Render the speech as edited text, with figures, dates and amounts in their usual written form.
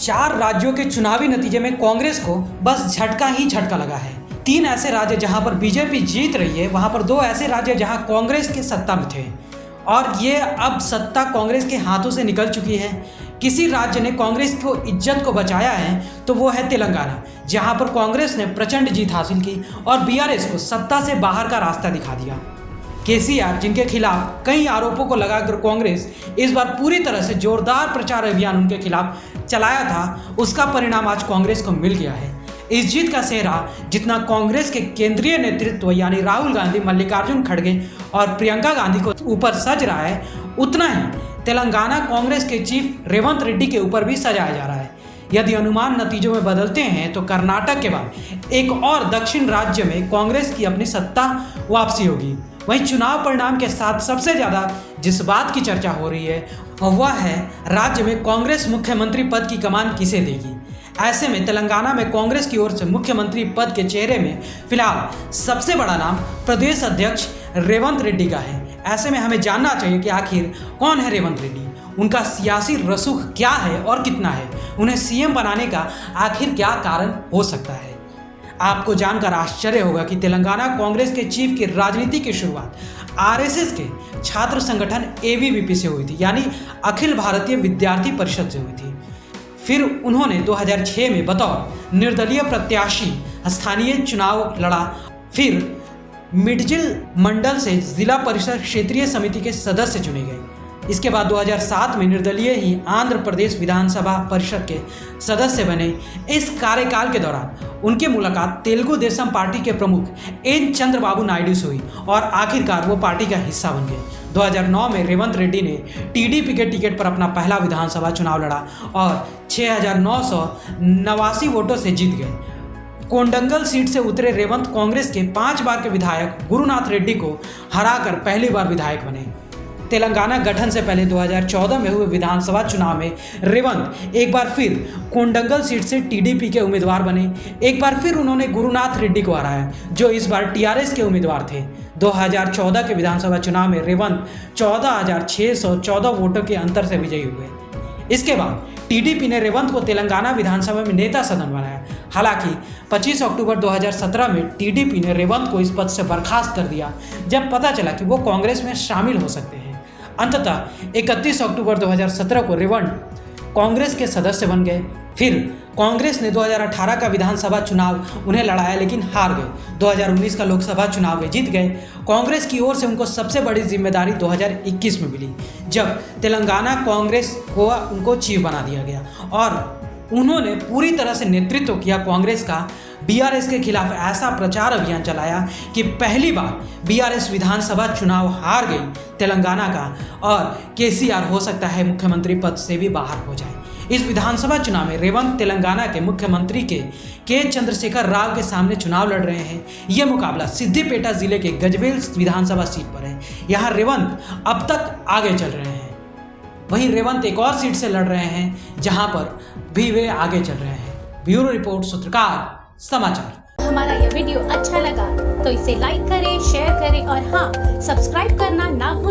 4 राज्यों के चुनावी नतीजे में कांग्रेस को बस झटका ही झटका लगा है। 3 ऐसे राज्य जहां पर बीजेपी जीत रही है, वहां पर 2 ऐसे राज्य जहां कांग्रेस के सत्ता में थे और ये अब सत्ता कांग्रेस के हाथों से निकल चुकी है। किसी राज्य ने कांग्रेस को इज्जत को बचाया है तो वो है तेलंगाना, जहां पर कांग्रेस ने प्रचंड जीत हासिल की और बीआरएस को सत्ता से बाहर का रास्ता दिखा दिया। केसीआर, जिनके खिलाफ कई आरोपों को लगाकर कांग्रेस इस बार पूरी तरह से जोरदार प्रचार अभियान उनके खिलाफ चलाया था, उसका परिणाम आज कांग्रेस को मिल गया है। इस जीत का सेहरा जितना कांग्रेस के केंद्रीय नेतृत्व यानी राहुल गांधी, मल्लिकार्जुन खड़गे और प्रियंका गांधी को ऊपर सज रहा है, उतना ही तेलंगाना कांग्रेस के चीफ रेवंत रेड्डी के ऊपर भी सजाया जा रहा है। यदि अनुमान नतीजों में बदलते हैं तो कर्नाटक के बाद एक और दक्षिण राज्य में कांग्रेस की अपनी सत्ता वापसी होगी। वहीं चुनाव परिणाम के साथ सबसे ज़्यादा जिस बात की चर्चा हो रही है वह है राज्य में कांग्रेस मुख्यमंत्री पद की कमान किसे देगी। ऐसे में तेलंगाना में कांग्रेस की ओर से मुख्यमंत्री पद के चेहरे में फिलहाल सबसे बड़ा नाम प्रदेश अध्यक्ष रेवंत रेड्डी का है। ऐसे में हमें जानना चाहिए कि आखिर कौन है रेवंत रेड्डी, उनका सियासी रसूख क्या है और कितना है, उन्हें सीएम बनाने का आखिर क्या कारण हो सकता है। आपको जानकर आश्चर्य होगा कि तेलंगाना कांग्रेस के चीफ की राजनीति की शुरुआत आरएसएस के छात्र संगठन एबीवीपी से हुई थी, यानी अखिल भारतीय विद्यार्थी परिषद से हुई थी। फिर उन्होंने 2006 में बतौर निर्दलीय प्रत्याशी स्थानीय चुनाव लड़ा। फिर मिडजिल मंडल से जिला परिषद क्षेत्रीय समिति के सदस्य चुने गए। इसके बाद 2007 में निर्दलीय ही आंध्र प्रदेश विधानसभा परिषद के सदस्य बने। इस कार्यकाल के दौरान उनकी मुलाकात तेलुगु देशम पार्टी के प्रमुख एन चंद्रबाबू नायडू से हुई और आखिरकार वो पार्टी का हिस्सा बन गए। 2009 में रेवंत रेड्डी ने टीडीपी के टिकट पर अपना पहला विधानसभा चुनाव लड़ा और 6,989 वोटों से जीत गए। कोंडंगल सीट से उतरे रेवंत कांग्रेस के 5 बार के विधायक गुरुनाथ रेड्डी को हराकर पहली बार विधायक बने। तेलंगाना गठन से पहले 2014 में हुए विधानसभा चुनाव में रेवंत एक बार फिर कोंडंगल सीट से टीडीपी के उम्मीदवार बने। एक बार फिर उन्होंने गुरुनाथ रेड्डी को हराया, जो इस बार टीआरएस के उम्मीदवार थे। 2014 के विधानसभा चुनाव में रेवंत 14,614 वोटों के अंतर से विजयी हुए। इसके बाद टीडीपी ने रेवंत को तेलंगाना विधानसभा में नेता सदन बनाया। हालांकि 25 अक्टूबर 2017 में टीडीपी ने रेवंत को इस पद से बर्खास्त कर दिया, जब पता चला कि वो कांग्रेस में शामिल हो सकते हैं। अंततः 31 अक्टूबर 2017 को रेवंत कांग्रेस के सदस्य बन गए। फिर कांग्रेस ने 2018 का विधानसभा चुनाव उन्हें लड़ाया, लेकिन हार गए। 2019 का लोकसभा चुनाव वे जीत गए। कांग्रेस की ओर से उनको सबसे बड़ी जिम्मेदारी 2021 में मिली, जब तेलंगाना कांग्रेस को उनको चीफ बना दिया गया और उन्होंने पूरी तरह से नेतृत्व किया कांग्रेस का। बीआरएस के खिलाफ ऐसा प्रचार अभियान चलाया कि पहली बार बीआरएस विधानसभा चुनाव हार गई तेलंगाना का और केसीआर हो सकता है मुख्यमंत्री पद से भी बाहर हो जाए। इस विधानसभा चुनाव में रेवंत तेलंगाना के मुख्यमंत्री के चंद्रशेखर राव के सामने चुनाव लड़ रहे हैं। यह मुकाबला सिद्दीपेटा जिले के गजवेल विधानसभा सीट पर है। यहाँ रेवंत अब तक आगे चल रहे हैं। वहीं रेवंत एक और सीट से लड़ रहे हैं, जहां पर भी वे आगे चल रहे हैं। ब्यूरो रिपोर्ट, सूत्रकार समाचार। हमारा यह वीडियो अच्छा लगा तो इसे लाइक करें, शेयर करें और हाँ, सब्सक्राइब करना ना भूलें।